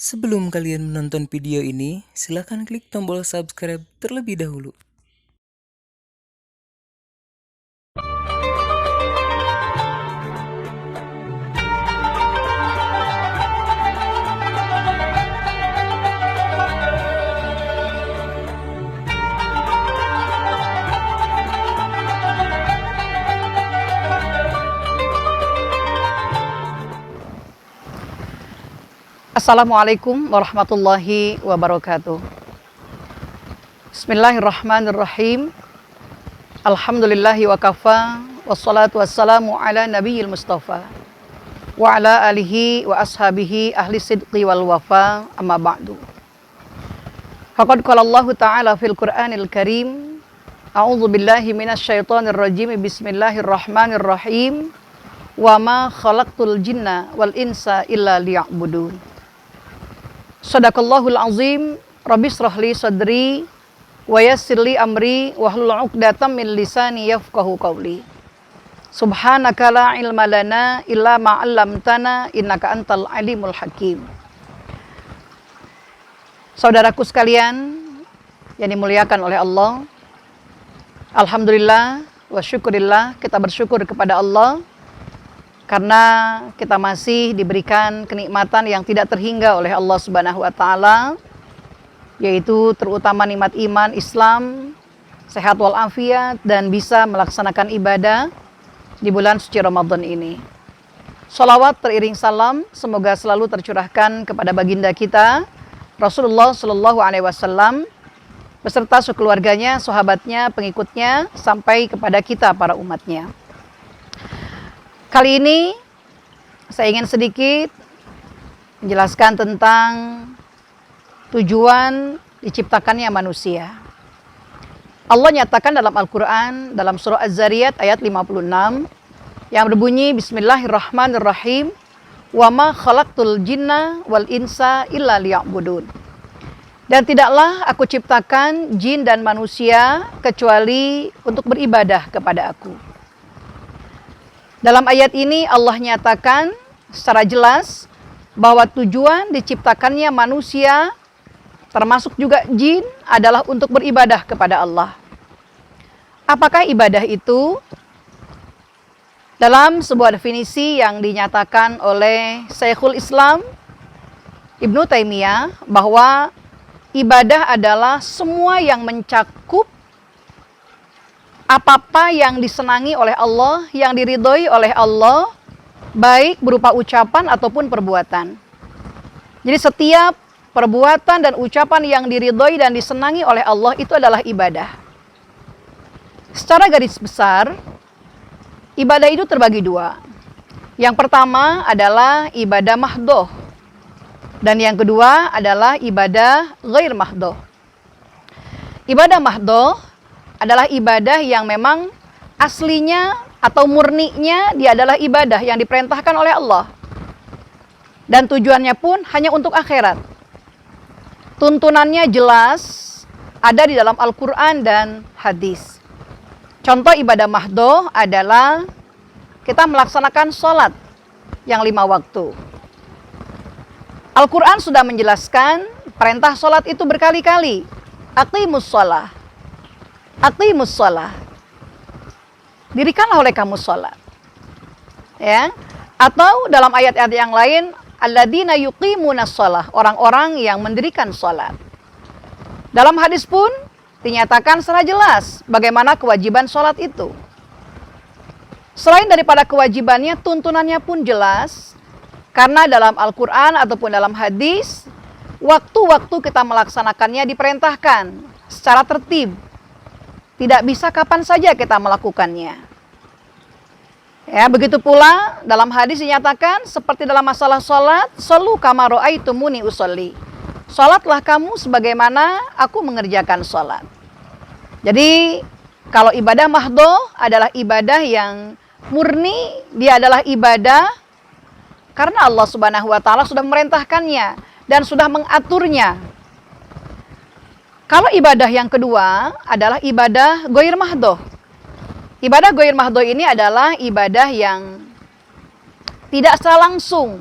Sebelum kalian menonton video ini, silakan klik tombol subscribe terlebih dahulu. Assalamualaikum warahmatullahi wabarakatuh. Bismillahirrahmanirrahim. Alhamdulillahi wa kafa. Wassalatu wassalamu ala nabiyil mustafa wa ala alihi wa ashabihi ahli sidqi wal wafa, amma ba'du. Faqad qala Allah ta'ala fil Qur'anil Karim, a'udzu billahi minasyaitonir rajim. Bismillahirrahmanirrahim. Wa ma khalaqtul jinna wal insa illa liya'budun. Sadaqallahul azim. Rabbi shrah li sadri wa yassir li amri wahlul 'uqdatam min lisani yafqahu qawli. Subhanaka la ilma lana illa ma 'allamtana innaka antal alimul hakim. Saudaraku sekalian yang dimuliakan oleh Allah, alhamdulillah wa syukurillah, kita bersyukur kepada Allah karena kita masih diberikan kenikmatan yang tidak terhingga oleh Allah Subhanahu wa taala, yaitu terutama nikmat iman, Islam, sehat walafiat, dan bisa melaksanakan ibadah di bulan suci Ramadan ini. Sholawat teriring salam semoga selalu tercurahkan kepada baginda kita Rasulullah Shallallahu Alaihi Wasallam beserta sekeluarganya, sahabatnya, pengikutnya, sampai kepada kita para umatnya. Kali ini saya ingin sedikit menjelaskan tentang tujuan diciptakannya manusia. Allah nyatakan dalam Al-Quran, dalam surah Az-Zariyat ayat 56, yang berbunyi Bismillahirrahmanirrahim, wa ma khalaqtul jinna wal insa illa liya'budun. Dan tidaklah aku ciptakan jin dan manusia kecuali untuk beribadah kepada aku. Dalam ayat ini Allah nyatakan secara jelas bahwa tujuan diciptakannya manusia, termasuk juga jin, adalah untuk beribadah kepada Allah. Apakah ibadah itu? Dalam sebuah definisi yang dinyatakan oleh Syekhul Islam Ibnu Taimiyah, bahwa ibadah adalah semua yang mencakup apa-apa yang disenangi oleh Allah, yang diridhoi oleh Allah, baik berupa ucapan ataupun perbuatan. Jadi setiap perbuatan dan ucapan yang diridhoi dan disenangi oleh Allah itu adalah ibadah. Secara garis besar, ibadah itu terbagi dua. Yang pertama adalah ibadah mahdhoh, dan yang kedua adalah ibadah ghair mahdhoh. Ibadah mahdhoh adalah ibadah yang memang aslinya atau murninya dia adalah ibadah yang diperintahkan oleh Allah. Dan tujuannya pun hanya untuk akhirat. Tuntunannya jelas ada di dalam Al-Quran dan hadis. Contoh ibadah mahdhoh adalah kita melaksanakan sholat yang 5 waktu. Al-Quran sudah menjelaskan perintah sholat itu berkali-kali. Aqimus sholah. Aqimus shalah. Dirikanlah oleh kamu sholat. Ya. Atau dalam ayat-ayat yang lain, alladzina yuqimunas shalah, orang-orang yang mendirikan sholat. Dalam hadis pun dinyatakan secara jelas bagaimana kewajiban sholat itu. Selain daripada kewajibannya, tuntunannya pun jelas, karena dalam Al-Quran ataupun dalam hadis, waktu-waktu kita melaksanakannya diperintahkan secara tertib. Tidak bisa kapan saja kita melakukannya. Ya, begitu pula dalam hadis dinyatakan seperti dalam masalah sholat, shollu kama ra'aitumuni usolli. Sholatlah kamu sebagaimana aku mengerjakan sholat. Jadi kalau ibadah mahdhoh adalah ibadah yang murni, dia adalah ibadah karena Allah Subhanahu wa taala sudah memerintahkannya dan sudah mengaturnya. Kalau ibadah yang kedua adalah ibadah ghair mahdhoh. Ibadah ghair mahdhoh ini adalah ibadah yang tidak secara langsung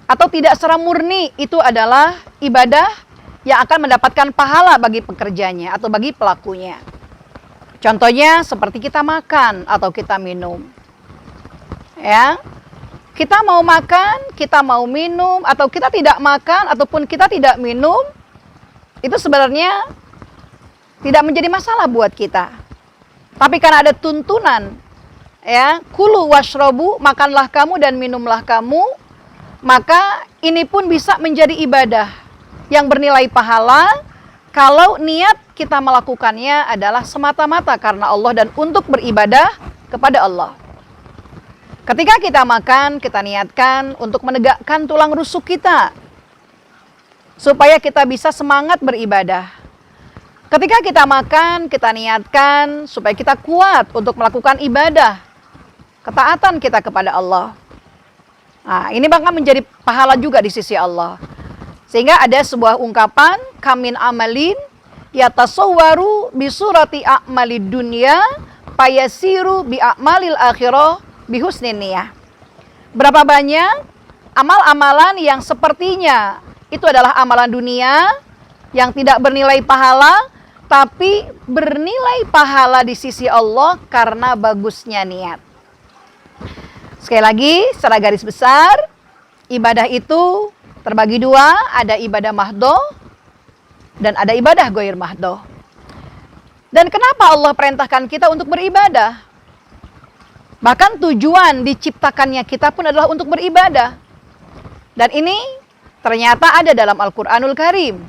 atau tidak secara murni, itu adalah ibadah yang akan mendapatkan pahala bagi pekerjanya atau bagi pelakunya. Contohnya seperti kita makan atau kita minum. Ya. Kita mau makan, kita mau minum, atau kita tidak makan ataupun kita tidak minum, itu sebenarnya tidak menjadi masalah buat kita. Tapi karena ada tuntunan, ya, kulu washrobu, makanlah kamu dan minumlah kamu, maka ini pun bisa menjadi ibadah yang bernilai pahala kalau niat kita melakukannya adalah semata-mata karena Allah dan untuk beribadah kepada Allah. Ketika kita makan, kita niatkan untuk menegakkan tulang rusuk kita supaya kita bisa semangat beribadah. Ketika kita makan, kita niatkan supaya kita kuat untuk melakukan ibadah, ketaatan kita kepada Allah. Nah, ini bahkan menjadi pahala juga di sisi Allah. Sehingga ada sebuah ungkapan, kamin amalin yatasawwaru bi surati a'malid dunya payasiru bi a'malil akhirah bi husnin niyah. Berapa banyak amal-amalan yang sepertinya itu adalah amalan dunia yang tidak bernilai pahala, tapi bernilai pahala di sisi Allah karena bagusnya niat. Sekali lagi, secara garis besar, ibadah itu terbagi dua, ada ibadah mahdoh dan ada ibadah ghair mahdoh. Dan kenapa Allah perintahkan kita untuk beribadah? Bahkan tujuan diciptakannya kita pun adalah untuk beribadah. Dan ini ternyata ada dalam Al-Quranul Karim,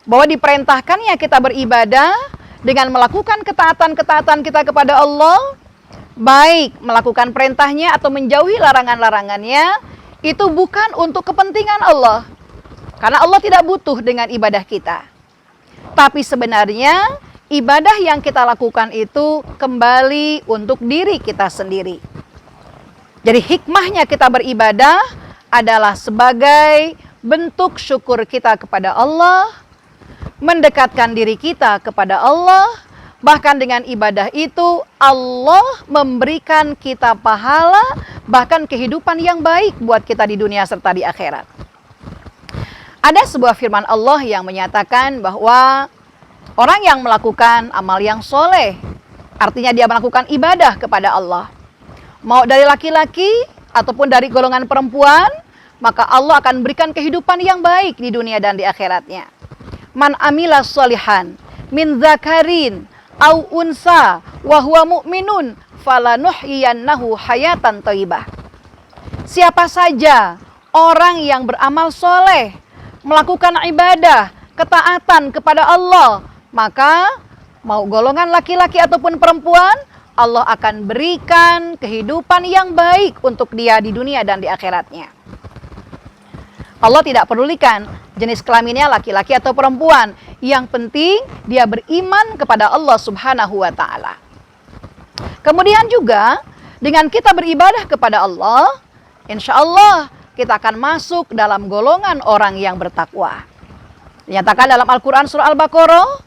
bahwa diperintahkannya kita beribadah dengan melakukan ketaatan-ketaatan kita kepada Allah, baik melakukan perintahnya atau menjauhi larangan-larangannya, itu bukan untuk kepentingan Allah. Karena Allah tidak butuh dengan ibadah kita. Tapi sebenarnya ibadah yang kita lakukan itu kembali untuk diri kita sendiri. Jadi hikmahnya kita beribadah adalah sebagai bentuk syukur kita kepada Allah, mendekatkan diri kita kepada Allah. Bahkan dengan ibadah itu Allah memberikan kita pahala, bahkan kehidupan yang baik buat kita di dunia serta di akhirat. Ada sebuah firman Allah yang menyatakan bahwa orang yang melakukan amal yang soleh, artinya dia melakukan ibadah kepada Allah, mau dari laki-laki ataupun dari golongan perempuan, maka Allah akan berikan kehidupan yang baik di dunia dan di akhiratnya. Man amila sholihan min zakarin au unsa wa huwa mu'minun falanuhyiyannahu hayatan thayyibah. Siapa saja orang yang beramal soleh, melakukan ibadah, ketaatan kepada Allah, maka mau golongan laki-laki ataupun perempuan, Allah akan berikan kehidupan yang baik untuk dia di dunia dan di akhiratnya. Allah tidak pedulikan jenis kelaminnya laki-laki atau perempuan. Yang penting dia beriman kepada Allah Subhanahu wa ta'ala. Kemudian juga dengan kita beribadah kepada Allah, insya Allah kita akan masuk dalam golongan orang yang bertakwa. Dinyatakan dalam Al-Quran surah Al-Baqarah,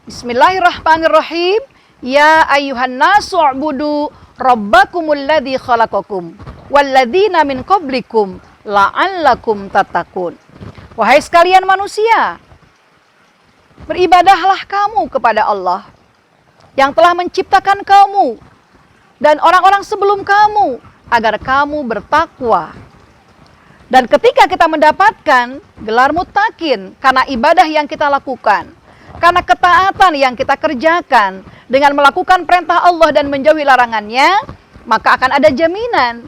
Bismillahirrahmanirrahim, Ya ayyuhan nasu u'budu rabbakumul ladzi khalaqakum walladzina min qablikum la'allakum tattaqun. Wahai sekalian manusia, beribadahlah kamu kepada Allah yang telah menciptakan kamu dan orang-orang sebelum kamu agar kamu bertakwa. Dan ketika kita mendapatkan gelar muttaqin karena ibadah yang kita lakukan, karena ketaatan yang kita kerjakan dengan melakukan perintah Allah dan menjauhi larangannya, maka akan ada jaminan.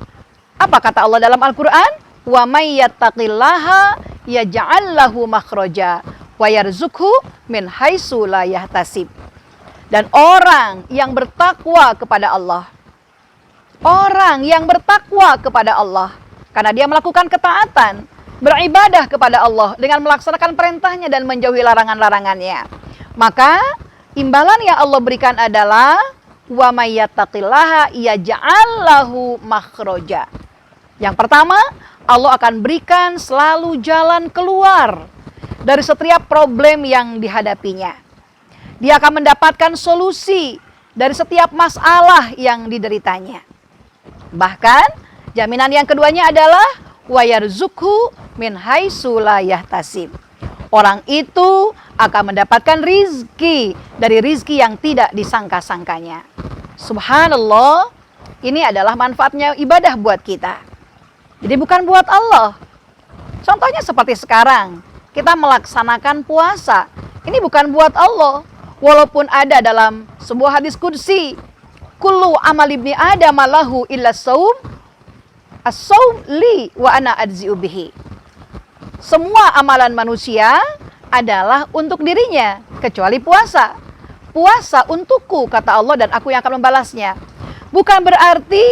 Apa kata Allah dalam Al-Quran? Wa may yattaqillaha yaj'al lahu makhraja wa yarzuqhu min haitsu la yahtasib. Dan orang yang bertakwa kepada Allah, orang yang bertakwa kepada Allah, karena dia melakukan ketaatan, beribadah kepada Allah dengan melaksanakan perintahnya dan menjauhi larangan-larangannya, maka imbalan yang Allah berikan adalah wa may yattaqillaha yaj'al lahu makhraja. Yang pertama, Allah akan berikan selalu jalan keluar dari setiap problem yang dihadapinya. Dia akan mendapatkan solusi dari setiap masalah yang dideritanya. Bahkan jaminan yang keduanya adalah wa yarzuqhu min haitsu la yahtasib. Orang itu akan mendapatkan rizki dari rizki yang tidak disangka-sangkanya. Subhanallah, ini adalah manfaatnya ibadah buat kita. Jadi bukan buat Allah. Contohnya seperti sekarang, kita melaksanakan puasa. Ini bukan buat Allah. Walaupun ada dalam sebuah hadis qudsi, kullu amal ibni adam lahu illa saum, as-saum li wa ana ajzi'u bihi. Semua amalan manusia adalah untuk dirinya, kecuali puasa. Puasa untukku, kata Allah, dan aku yang akan membalasnya. Bukan berarti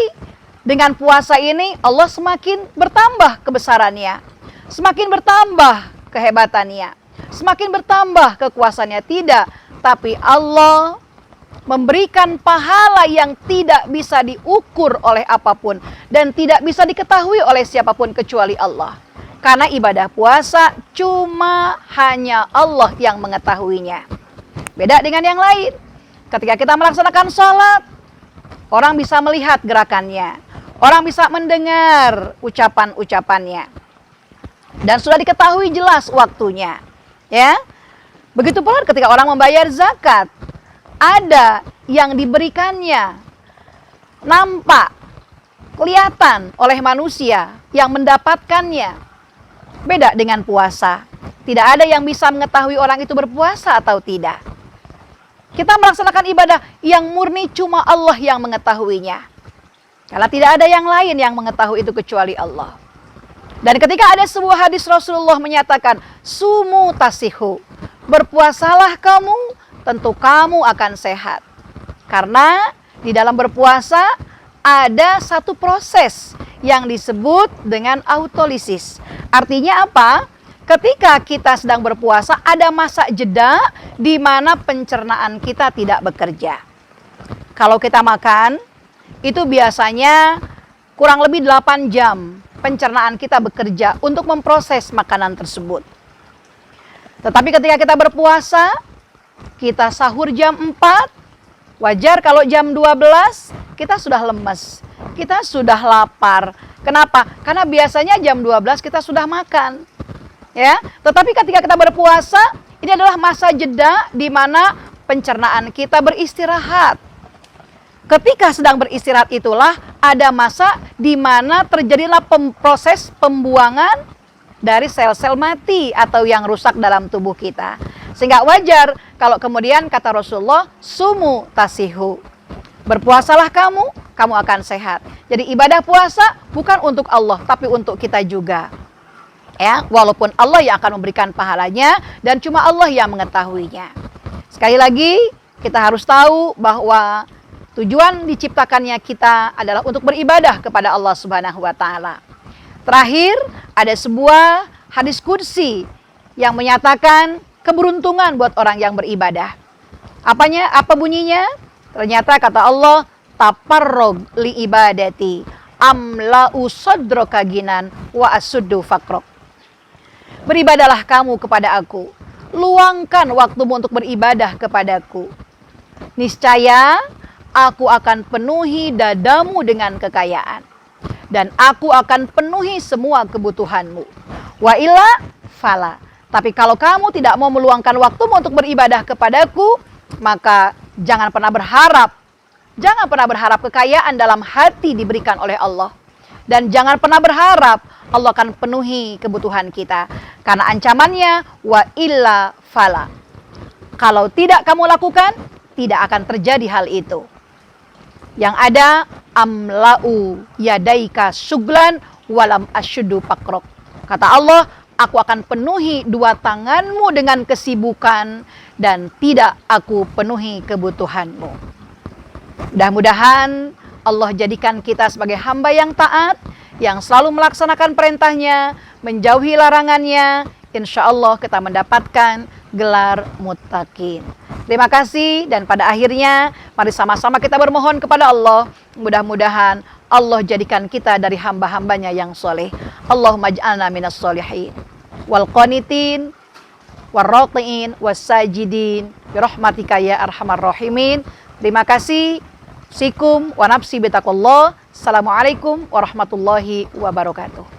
dengan puasa ini Allah semakin bertambah kebesarannya, semakin bertambah kehebatannya, semakin bertambah kekuasaannya. Tidak, tapi Allah memberikan pahala yang tidak bisa diukur oleh apapun dan tidak bisa diketahui oleh siapapun kecuali Allah. Karena ibadah puasa cuma hanya Allah yang mengetahuinya. Beda dengan yang lain. Ketika kita melaksanakan sholat, orang bisa melihat gerakannya, orang bisa mendengar ucapan-ucapannya, dan sudah diketahui jelas waktunya. Ya, begitu pula ketika orang membayar zakat, ada yang diberikannya, nampak, kelihatan oleh manusia yang mendapatkannya. Beda dengan puasa. Tidak ada yang bisa mengetahui orang itu berpuasa atau tidak. Kita melaksanakan ibadah yang murni cuma Allah yang mengetahuinya. Karena tidak ada yang lain yang mengetahui itu kecuali Allah. Dan ketika ada sebuah hadis Rasulullah menyatakan, sumu tasihu, berpuasalah kamu, tentu kamu akan sehat. Karena di dalam berpuasa ada satu proses yang disebut dengan autolisis. Artinya apa? Ketika kita sedang berpuasa, ada masa jeda di mana pencernaan kita tidak bekerja. Kalau kita makan, itu biasanya kurang lebih 8 jam pencernaan kita bekerja untuk memproses makanan tersebut. Tetapi ketika kita berpuasa, kita sahur jam 4, wajar kalau jam 12 kita sudah lemes, kita sudah lapar. Kenapa? Karena biasanya jam 12 kita sudah makan. Ya, tetapi ketika kita berpuasa, ini adalah masa jeda di mana pencernaan kita beristirahat. Ketika sedang beristirahat itulah ada masa di mana terjadilah proses pembuangan dari sel-sel mati atau yang rusak dalam tubuh kita. Sehingga wajar kalau kemudian kata Rasulullah, sumu tasihu. Berpuasalah kamu, kamu akan sehat. Jadi ibadah puasa bukan untuk Allah, tapi untuk kita juga. Ya, walaupun Allah yang akan memberikan pahalanya dan cuma Allah yang mengetahuinya. Sekali lagi, kita harus tahu bahwa tujuan diciptakannya kita adalah untuk beribadah kepada Allah Subhanahu wa taala. Terakhir, ada sebuah hadis qudsi yang menyatakan keberuntungan buat orang yang beribadah. Apa bunyinya? Ternyata kata Allah, taparrog li ibadati amla'u sadroka ginan wa asuddu fakrok. Beribadalah kamu kepada aku, luangkan waktumu untuk beribadah kepadaku. Niscaya aku akan penuhi dadamu dengan kekayaan, dan aku akan penuhi semua kebutuhanmu. Wa illa fala. Tapi kalau kamu tidak mau meluangkan waktumu untuk beribadah kepadaku, maka jangan pernah berharap. Jangan pernah berharap kekayaan dalam hati diberikan oleh Allah. Dan jangan pernah berharap Allah akan penuhi kebutuhan kita. Karena ancamannya, wa illa fala. Kalau tidak kamu lakukan, tidak akan terjadi hal itu. Yang ada, amla'u yadaika suglan walam asyudu pakrok. Kata Allah, aku akan penuhi 2 tanganmu dengan kesibukan dan tidak aku penuhi kebutuhanmu. Mudah-mudahan Allah jadikan kita sebagai hamba yang taat, yang selalu melaksanakan perintahnya, menjauhi larangannya. Insya Allah kita mendapatkan gelar muttaqin. Terima kasih, dan pada akhirnya mari sama-sama kita bermohon kepada Allah. Mudah-mudahan Allah jadikan kita dari hamba-hambanya yang soleh. Allahumma ij'alna minas solihin wal qanitin wal raqiin was sajidin birahmatika ya arhamar rahimin. Terima kasih. Sikum wa nafsi bitaqullah. Assalamualaikum warahmatullahi wabarakatuh.